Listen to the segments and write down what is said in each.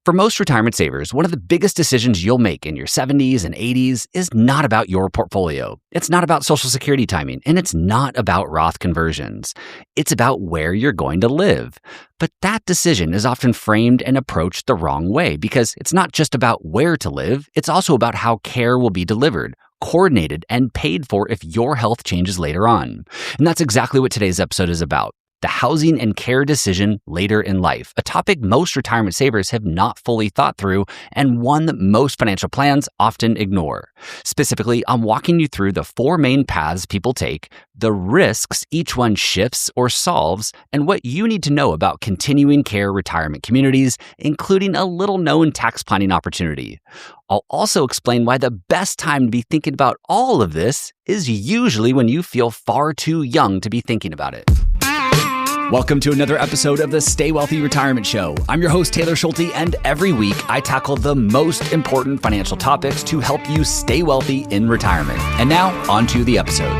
For most retirement savers, one of the biggest decisions you'll make in your 70s and 80s is not about your portfolio. It's not about Social Security timing, and it's not about Roth conversions. It's about where you're going to live. But that decision is often framed and approached the wrong way because it's not just about where to live, it's also about how care will be delivered, coordinated, and paid for if your health changes later on. And that's exactly what today's episode is about. The housing and care decision later in life, a topic most retirement savers have not fully thought through and one that most financial plans often ignore. Specifically, I'm walking you through the 4 main paths people take, the risks each one shifts or solves, and what you need to know about continuing care retirement communities, including a little-known tax planning opportunity. I'll also explain why the best time to be thinking about all of this is usually when you feel far too young to be thinking about it. Welcome to another episode of the Stay Wealthy Retirement Show. I'm your host, Taylor Schulte, and every week I tackle the most important financial topics to help you stay wealthy in retirement. And now, on to the episode.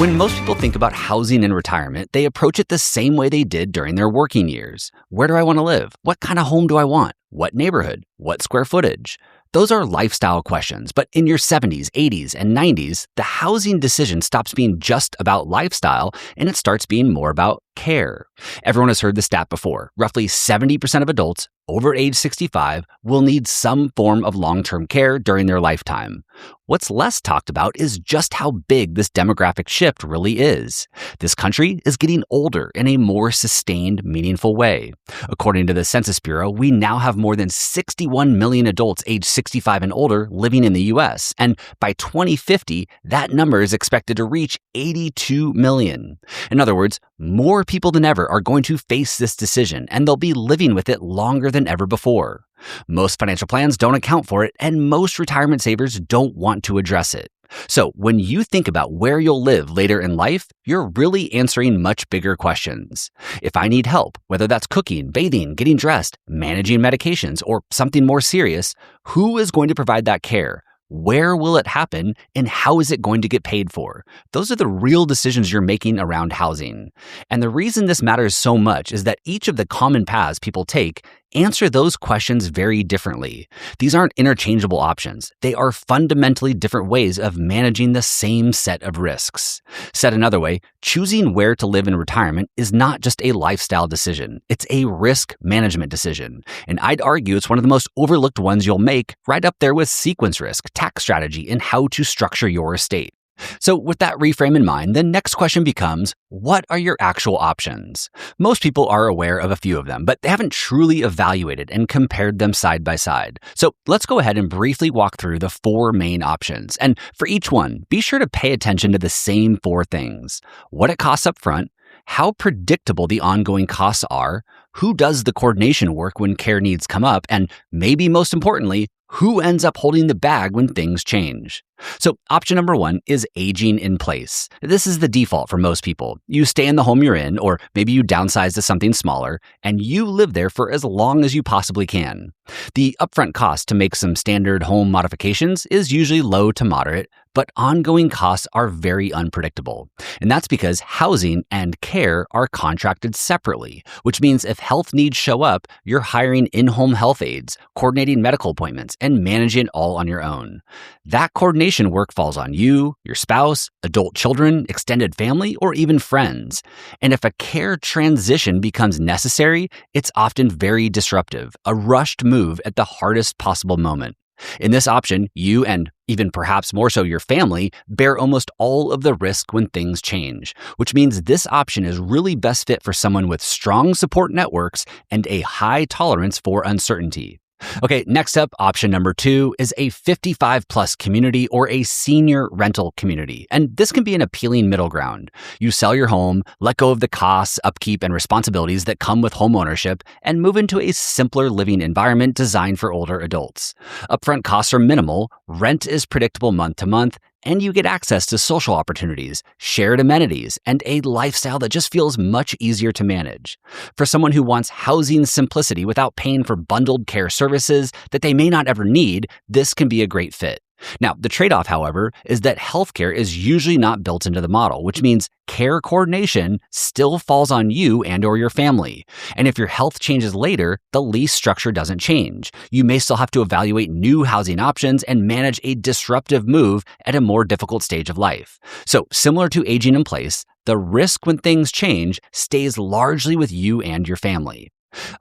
When most people think about housing in retirement, they approach it the same way they did during their working years. Where do I want to live? What kind of home do I want? What neighborhood? What square footage? Those are lifestyle questions, but in your 70s, 80s, and 90s, the housing decision stops being just about lifestyle and it starts being more about care. Everyone has heard the stat before. Roughly 70% of adults over age 65 will need some form of long-term care during their lifetime. What's less talked about is just how big this demographic shift really is. This country is getting older in a more sustained, meaningful way. According to the Census Bureau, we now have more than 61 million adults age 65 and older living in the U.S., and by 2050, that number is expected to reach 82 million. In other words, more people than ever are going to face this decision, and they'll be living with it longer than ever before. Most financial plans don't account for it, and most retirement savers don't want to address it. So when you think about where you'll live later in life, you're really answering much bigger questions. If I need help, whether that's cooking, bathing, getting dressed, managing medications, or something more serious, who is going to provide that care? Where will it happen, and how is it going to get paid for? Those are the real decisions you're making around housing. And the reason this matters so much is that each of the common paths people take answer those questions very differently. These aren't interchangeable options. They are fundamentally different ways of managing the same set of risks. Said another way, choosing where to live in retirement is not just a lifestyle decision. It's a risk management decision. And I'd argue it's one of the most overlooked ones you'll make, right up there with sequence risk, tax strategy, and how to structure your estate. So with that reframe in mind, the next question becomes, what are your actual options? Most people are aware of a few of them, but they haven't truly evaluated and compared them side by side. So let's go ahead and briefly walk through the 4 main options. And for each one, be sure to pay attention to the same 4 things: what it costs up front, how predictable the ongoing costs are, who does the coordination work when care needs come up, and maybe most importantly, who ends up holding the bag when things change. So option number 1 is aging in place. This is the default for most people. You stay in the home you're in, or maybe you downsize to something smaller, and you live there for as long as you possibly can. The upfront cost to make some standard home modifications is usually low to moderate, but ongoing costs are very unpredictable. And that's because housing and care are contracted separately, which means if health needs show up, you're hiring in-home health aides, coordinating medical appointments, and managing it all on your own. That coordination work falls on you, your spouse, adult children, extended family, or even friends. And if a care transition becomes necessary, it's often very disruptive, a rushed move at the hardest possible moment. In this option, you and even perhaps more so your family bear almost all of the risk when things change, which means this option is really best fit for someone with strong support networks and a high tolerance for uncertainty. Okay, next up, option number 2 is a 55 plus community or a senior rental community. And this can be an appealing middle ground. You sell your home, let go of the costs, upkeep, and responsibilities that come with home ownership, and move into a simpler living environment designed for older adults. Upfront costs are minimal, rent is predictable month to month, and you get access to social opportunities, shared amenities, and a lifestyle that just feels much easier to manage. For someone who wants housing simplicity without paying for bundled care services that they may not ever need, this can be a great fit. Now, the trade-off, however, is that healthcare is usually not built into the model, which means care coordination still falls on you and or your family. And if your health changes later, the lease structure doesn't change. You may still have to evaluate new housing options and manage a disruptive move at a more difficult stage of life. So, similar to aging in place, the risk when things change stays largely with you and your family.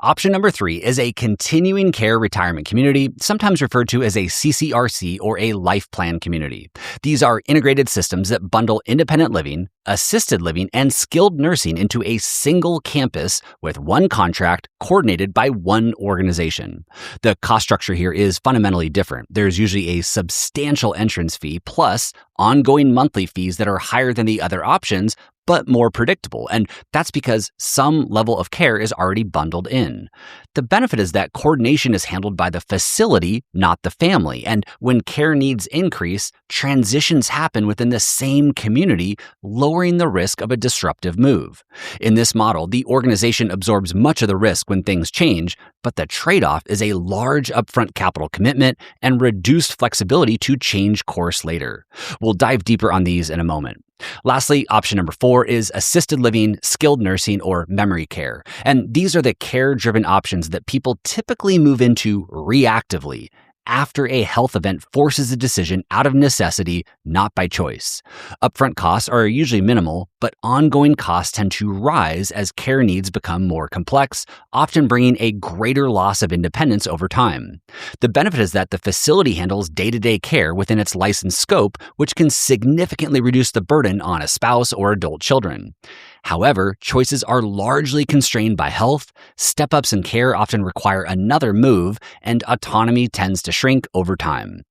Option number 3 is a continuing care retirement community, sometimes referred to as a CCRC or a life plan community. These are integrated systems that bundle independent living, assisted living, and skilled nursing into a single campus with one contract coordinated by one organization. The cost structure here is fundamentally different. There's usually a substantial entrance fee plus ongoing monthly fees that are higher than the other options, but more predictable. And that's because some level of care is already bundled in. The benefit is that coordination is handled by the facility, not the family. And when care needs increase, transitions happen within the same community, lowering the risk of a disruptive move. In this model, the organization absorbs much of the risk when things change, but the trade-off is a large upfront capital commitment and reduced flexibility to change course later. We'll dive deeper on these in a moment. Lastly, option number 4 is assisted living, skilled nursing, or memory care. And these are the care-driven options that people typically move into reactively, after a health event forces a decision out of necessity, not by choice. Upfront costs are usually minimal, but ongoing costs tend to rise as care needs become more complex, often bringing a greater loss of independence over time. The benefit is that the facility handles day-to-day care within its licensed scope, which can significantly reduce the burden on a spouse or adult children. However, choices are largely constrained by health, step-ups in care often require another move, and autonomy tends to shrink over time.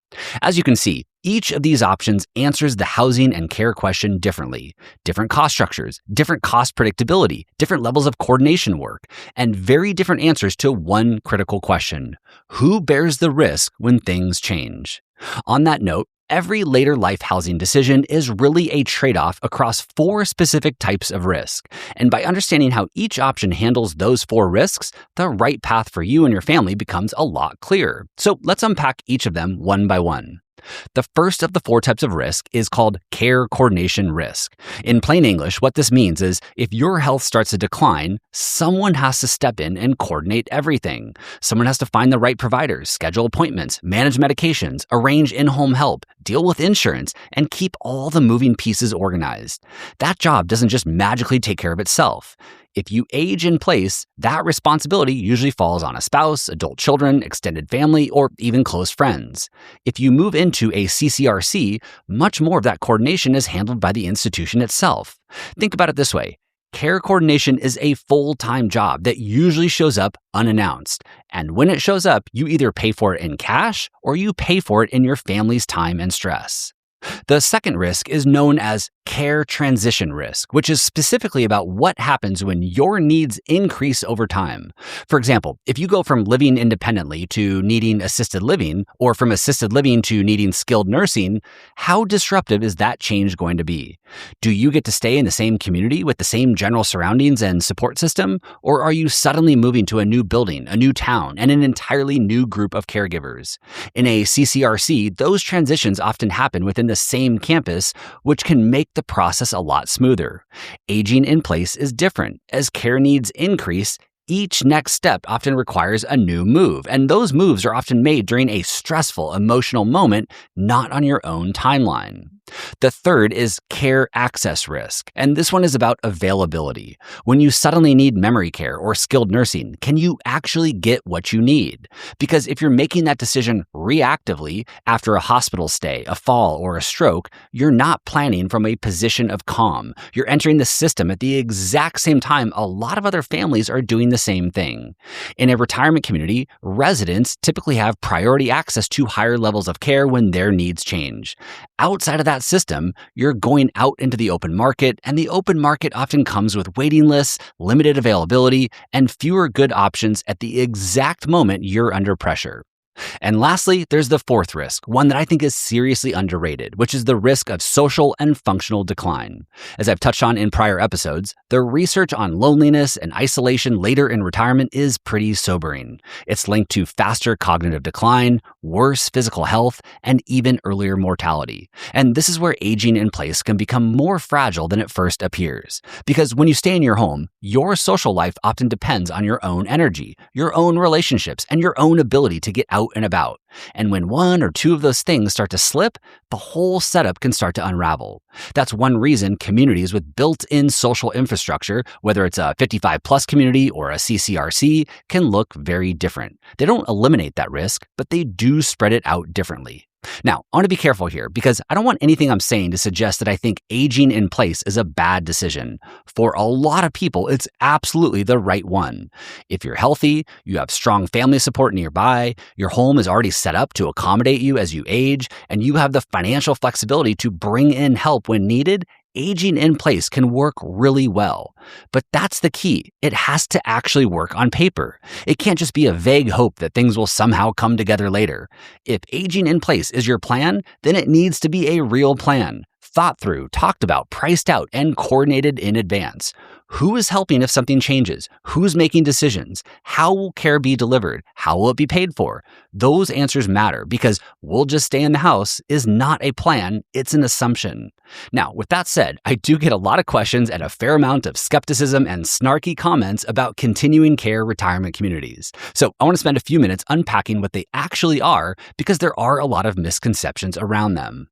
As you can see, each of these options answers the housing and care question differently. Different cost structures, different cost predictability, different levels of coordination work, and very different answers to one critical question: who bears the risk when things change? On that note, every later life housing decision is really a trade-off across 4 specific types of risk. And by understanding how each option handles those 4 risks, the right path for you and your family becomes a lot clearer. So let's unpack each of them one by one. The first of the 4 types of risk is called care coordination risk. In plain English, what this means is if your health starts to decline, someone has to step in and coordinate everything. Someone has to find the right providers, schedule appointments, manage medications, arrange in-home help, deal with insurance, and keep all the moving pieces organized. That job doesn't just magically take care of itself. If you age in place, that responsibility usually falls on a spouse, adult children, extended family, or even close friends. If you move into a CCRC, much more of that coordination is handled by the institution itself. Think about it this way. Care coordination is a full-time job that usually shows up unannounced. And when it shows up, you either pay for it in cash or you pay for it in your family's time and stress. The second risk is known as care transition risk, which is specifically about what happens when your needs increase over time. For example, if you go from living independently to needing assisted living, or from assisted living to needing skilled nursing, how disruptive is that change going to be? Do you get to stay in the same community with the same general surroundings and support system, or are you suddenly moving to a new building, a new town, and an entirely new group of caregivers? In a CCRC, those transitions often happen within the same campus, which can make the process a lot smoother. Aging in place is different. As care needs increase, each next step often requires a new move, and those moves are often made during a stressful, emotional moment, not on your own timeline. The third is care access risk, and this one is about availability. When you suddenly need memory care or skilled nursing, can you actually get what you need? Because if you're making that decision reactively after a hospital stay, a fall, or a stroke, you're not planning from a position of calm. You're entering the system at the exact same time a lot of other families are doing the same thing. In a retirement community, residents typically have priority access to higher levels of care when their needs change. Outside of that system, you're going out into the open market, and the open market often comes with waiting lists, limited availability, and fewer good options at the exact moment you're under pressure. And lastly, there's the fourth risk, one that I think is seriously underrated, which is the risk of social and functional decline. As I've touched on in prior episodes, the research on loneliness and isolation later in retirement is pretty sobering. It's linked to faster cognitive decline, worse physical health, and even earlier mortality. And this is where aging in place can become more fragile than it first appears. Because when you stay in your home, your social life often depends on your own energy, your own relationships, and your own ability to get out and about. And when one or two of those things start to slip, the whole setup can start to unravel. That's one reason communities with built-in social infrastructure, whether it's a 55-plus community or a CCRC, can look very different. They don't eliminate that risk, but they do spread it out differently. Now, I want to be careful here because I don't want anything I'm saying to suggest that I think aging in place is a bad decision. For a lot of people, it's absolutely the right one. If you're healthy, you have strong family support nearby, your home is already set up to accommodate you as you age, and you have the financial flexibility to bring in help when needed, aging in place can work really well. But that's the key. It has to actually work on paper. It can't just be a vague hope that things will somehow come together later. If aging in place is your plan, then it needs to be a real plan. Thought through, talked about, priced out, and coordinated in advance. Who is helping if something changes? Who's making decisions? How will care be delivered? How will it be paid for? Those answers matter because we'll just stay in the house is not a plan, it's an assumption. Now, with that said, I do get a lot of questions and a fair amount of skepticism and snarky comments about continuing care retirement communities. So I want to spend a few minutes unpacking what they actually are because there are a lot of misconceptions around them.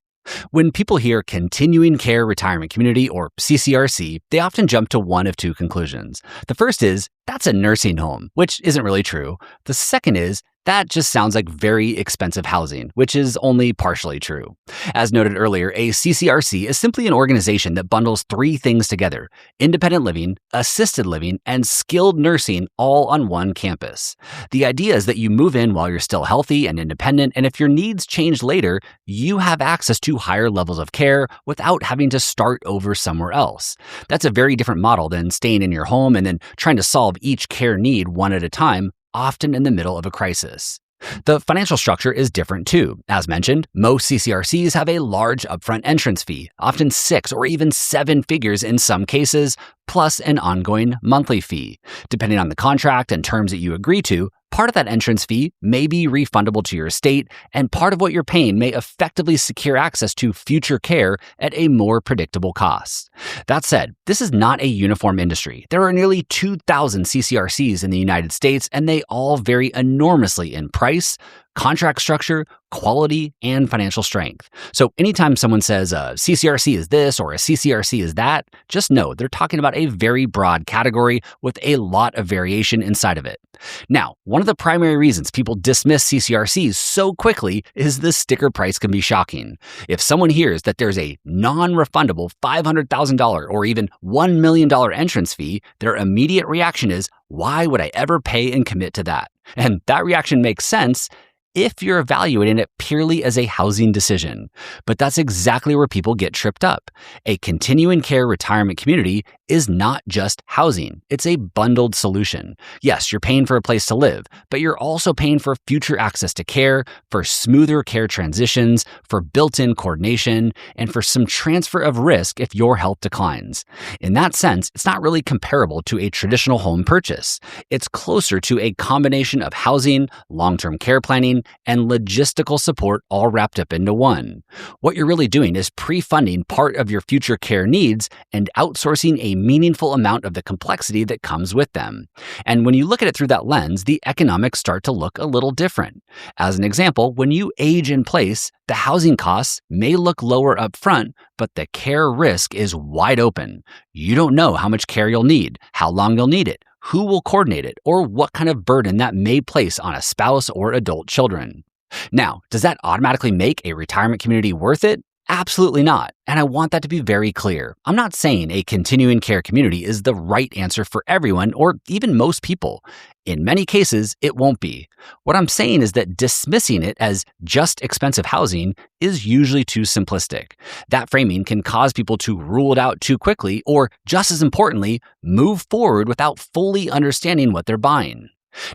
When people hear Continuing Care Retirement Community, or CCRC, they often jump to one of two conclusions. The first is, that's a nursing home, which isn't really true. The second is, that just sounds like very expensive housing, which is only partially true. As noted earlier, a CCRC is simply an organization that bundles three things together: independent living, assisted living, and skilled nursing all on one campus. The idea is that you move in while you're still healthy and independent, and if your needs change later, you have access to higher levels of care without having to start over somewhere else. That's a very different model than staying in your home and then trying to solve each care need one at a time, often in the middle of a crisis. The financial structure is different too. As mentioned, most CCRCs have a large upfront entrance fee, often 6 or even 7 figures in some cases, plus an ongoing monthly fee. Depending on the contract and terms that you agree to, part of that entrance fee may be refundable to your estate, and part of what you're paying may effectively secure access to future care at a more predictable cost. That said, this is not a uniform industry. There are nearly 2,000 CCRCs in the United States, and they all vary enormously in price, contract structure, quality, and financial strength. So anytime someone says a CCRC is this or a CCRC is that, just know they're talking about a very broad category with a lot of variation inside of it. Now, one of the primary reasons people dismiss CCRCs so quickly is the sticker price can be shocking. If someone hears that there's a non-refundable $500,000 or even $1 million entrance fee, their immediate reaction is, why would I ever pay and commit to that? And that reaction makes sense if you're evaluating it purely as a housing decision. But that's exactly where people get tripped up. A continuing care retirement community is not just housing. It's a bundled solution. Yes, you're paying for a place to live, but you're also paying for future access to care, for smoother care transitions, for built-in coordination, and for some transfer of risk if your health declines. In that sense, it's not really comparable to a traditional home purchase. It's closer to a combination of housing, long-term care planning, and logistical support all wrapped up into one. What you're really doing is pre-funding part of your future care needs and outsourcing a meaningful amount of the complexity that comes with them. And when you look at it through that lens, the economics start to look a little different. As an example, when you age in place, the housing costs may look lower up front, but the care risk is wide open. You don't know how much care you'll need, how long you'll need it, who will coordinate it, or what kind of burden that may place on a spouse or adult children. Now, does that automatically make a retirement community worth it? Absolutely not. And I want that to be very clear. I'm not saying a continuing care community is the right answer for everyone or even most people. In many cases, it won't be. What I'm saying is that dismissing it as just expensive housing is usually too simplistic. That framing can cause people to rule it out too quickly or, just as importantly, move forward without fully understanding what they're buying.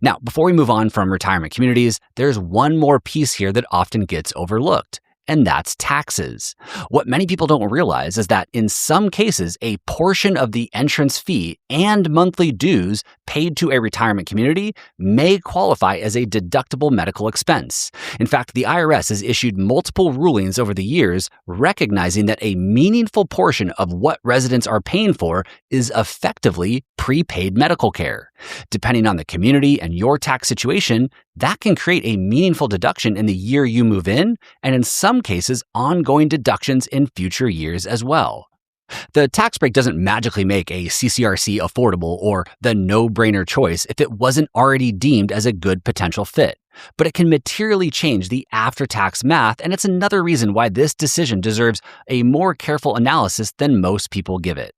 Now, before we move on from retirement communities, there's one more piece here that often gets overlooked, and that's taxes. What many people don't realize is that in some cases, a portion of the entrance fee and monthly dues paid to a retirement community may qualify as a deductible medical expense. In fact, the IRS has issued multiple rulings over the years recognizing that a meaningful portion of what residents are paying for is effectively prepaid medical care. Depending on the community and your tax situation, that can create a meaningful deduction in the year you move in, and in some cases, ongoing deductions in future years as well. The tax break doesn't magically make a CCRC affordable or the no-brainer choice if it wasn't already deemed as a good potential fit. But it can materially change the after-tax math, and it's another reason why this decision deserves a more careful analysis than most people give it.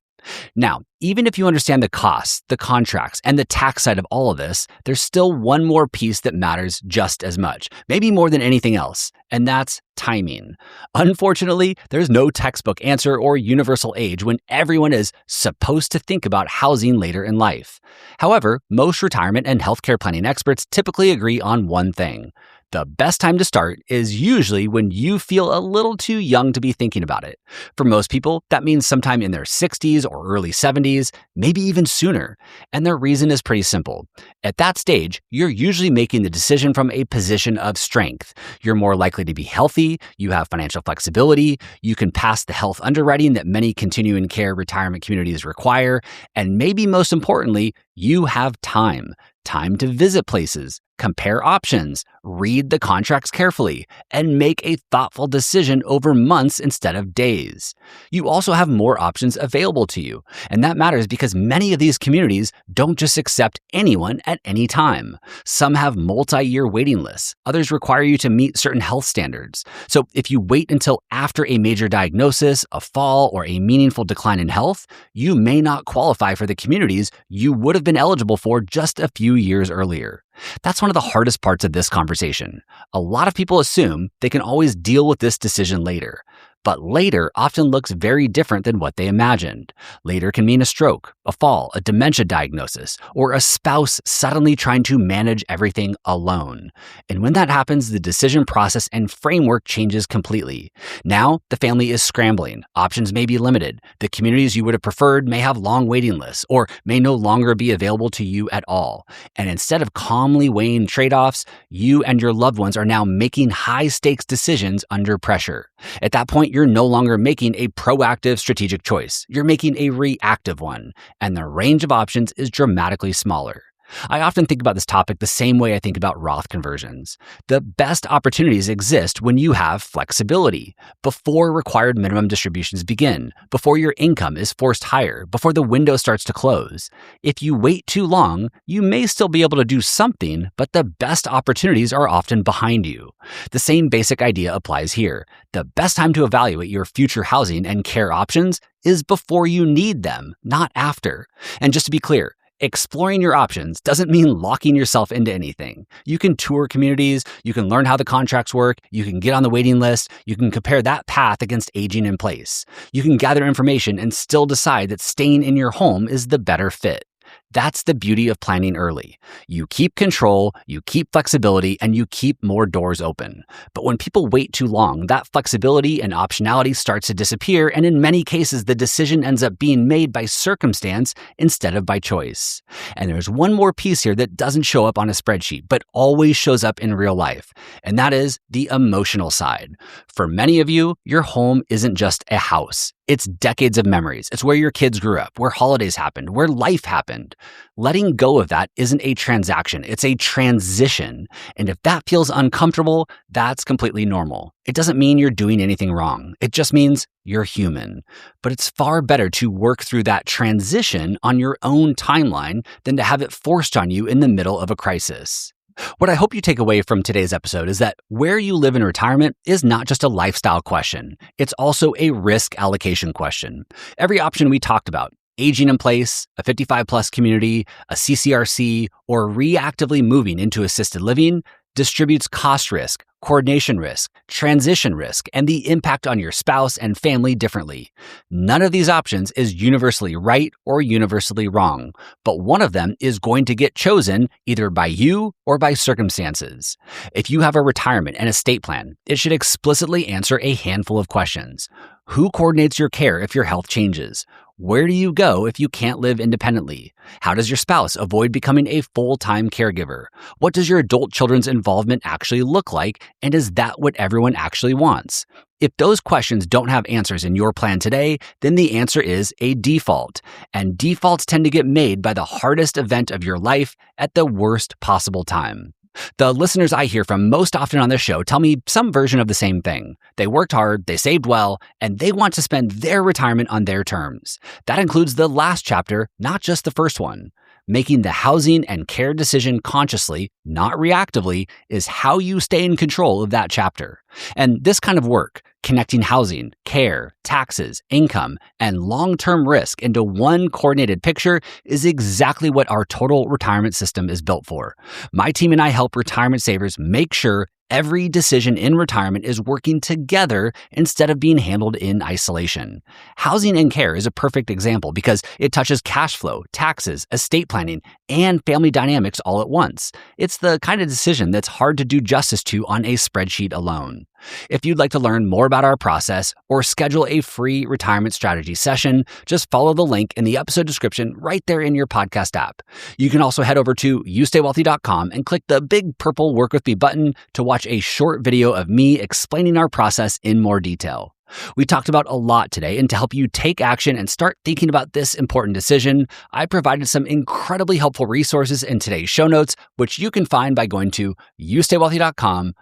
Now, even if you understand the costs, the contracts, and the tax side of all of this, there's still one more piece that matters just as much, maybe more than anything else, and that's timing. Unfortunately, there's no textbook answer or universal age when everyone is supposed to think about housing later in life. However, most retirement and healthcare planning experts typically agree on one thing. The best time to start is usually when you feel a little too young to be thinking about it. For most people, that means sometime in their 60s or early 70s, maybe even sooner. And their reason is pretty simple. At that stage, you're usually making the decision from a position of strength. You're more likely to be healthy, you have financial flexibility, you can pass the health underwriting that many continuing care retirement communities require, and maybe most importantly, you have time. Time to visit places, compare options, read the contracts carefully, and make a thoughtful decision over months instead of days. You also have more options available to you, and that matters because many of these communities don't just accept anyone at any time. Some have multi-year waiting lists. Others require you to meet certain health standards. So if you wait until after a major diagnosis, a fall, or a meaningful decline in health, you may not qualify for the communities you would have been eligible for just a few years earlier. That's one of the hardest parts of this conversation. A lot of people assume they can always deal with this decision later. But later often looks very different than what they imagined. Later can mean a stroke, a fall, a dementia diagnosis, or a spouse suddenly trying to manage everything alone. And when that happens, the decision process and framework changes completely. Now, the family is scrambling. Options may be limited. The communities you would have preferred may have long waiting lists or may no longer be available to you at all. And instead of calmly weighing trade-offs, you and your loved ones are now making high-stakes decisions under pressure. At that point, you're no longer making a proactive strategic choice. You're making a reactive one, and the range of options is dramatically smaller. I often think about this topic the same way I think about Roth conversions. The best opportunities exist when you have flexibility, before required minimum distributions begin, before your income is forced higher, before the window starts to close. If you wait too long, you may still be able to do something, but the best opportunities are often behind you. The same basic idea applies here. The best time to evaluate your future housing and care options is before you need them, not after. And just to be clear, exploring your options doesn't mean locking yourself into anything. You can tour communities, you can learn how the contracts work, you can get on the waiting list, you can compare that path against aging in place. You can gather information and still decide that staying in your home is the better fit. That's the beauty of planning early. You keep control, you keep flexibility, and you keep more doors open. But when people wait too long, that flexibility and optionality starts to disappear, and in many cases, the decision ends up being made by circumstance instead of by choice. And there's one more piece here that doesn't show up on a spreadsheet, but always shows up in real life, and that is the emotional side. For many of you, your home isn't just a house. It's decades of memories. It's where your kids grew up, where holidays happened, where life happened. Letting go of that isn't a transaction, it's a transition. And if that feels uncomfortable, that's completely normal. It doesn't mean you're doing anything wrong. It just means you're human. But it's far better to work through that transition on your own timeline than to have it forced on you in the middle of a crisis. What I hope you take away from today's episode is that where you live in retirement is not just a lifestyle question. It's also a risk allocation question. Every option we talked about, aging in place, a 55-plus community, a CCRC, or reactively moving into assisted living, distributes cost risk, coordination risk, transition risk, and the impact on your spouse and family differently. None of these options is universally right or universally wrong, but one of them is going to get chosen either by you or by circumstances. If you have a retirement and estate plan, it should explicitly answer a handful of questions. Who coordinates your care if your health changes? Where do you go if you can't live independently? How does your spouse avoid becoming a full-time caregiver? What does your adult children's involvement actually look like? And is that what everyone actually wants? If those questions don't have answers in your plan today, then the answer is a default. And defaults tend to get made by the hardest event of your life at the worst possible time. The listeners I hear from most often on this show tell me some version of the same thing. They worked hard, they saved well, and they want to spend their retirement on their terms. That includes the last chapter, not just the first one. Making the housing and care decision consciously, not reactively, is how you stay in control of that chapter. And this kind of work, connecting housing, care, taxes, income, and long-term risk into one coordinated picture, is exactly what our total retirement system is built for. My team and I help retirement savers make sure every decision in retirement is working together instead of being handled in isolation. Housing and care is a perfect example because it touches cash flow, taxes, estate planning, and family dynamics all at once. It's the kind of decision that's hard to do justice to on a spreadsheet alone. If you'd like to learn more about our process or schedule a free retirement strategy session, just follow the link in the episode description right there in your podcast app. You can also head over to youstaywealthy.com and click the big purple Work With Me button to watch a short video of me explaining our process in more detail. We talked about a lot today, and to help you take action and start thinking about this important decision, I provided some incredibly helpful resources in today's show notes, which you can find by going to youstaywealthy.com/280.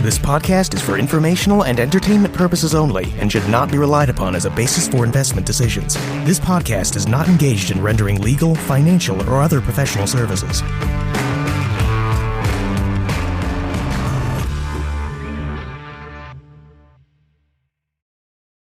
This podcast is for informational and entertainment purposes only and should not be relied upon as a basis for investment decisions. This podcast is not engaged in rendering legal, financial, or other professional services.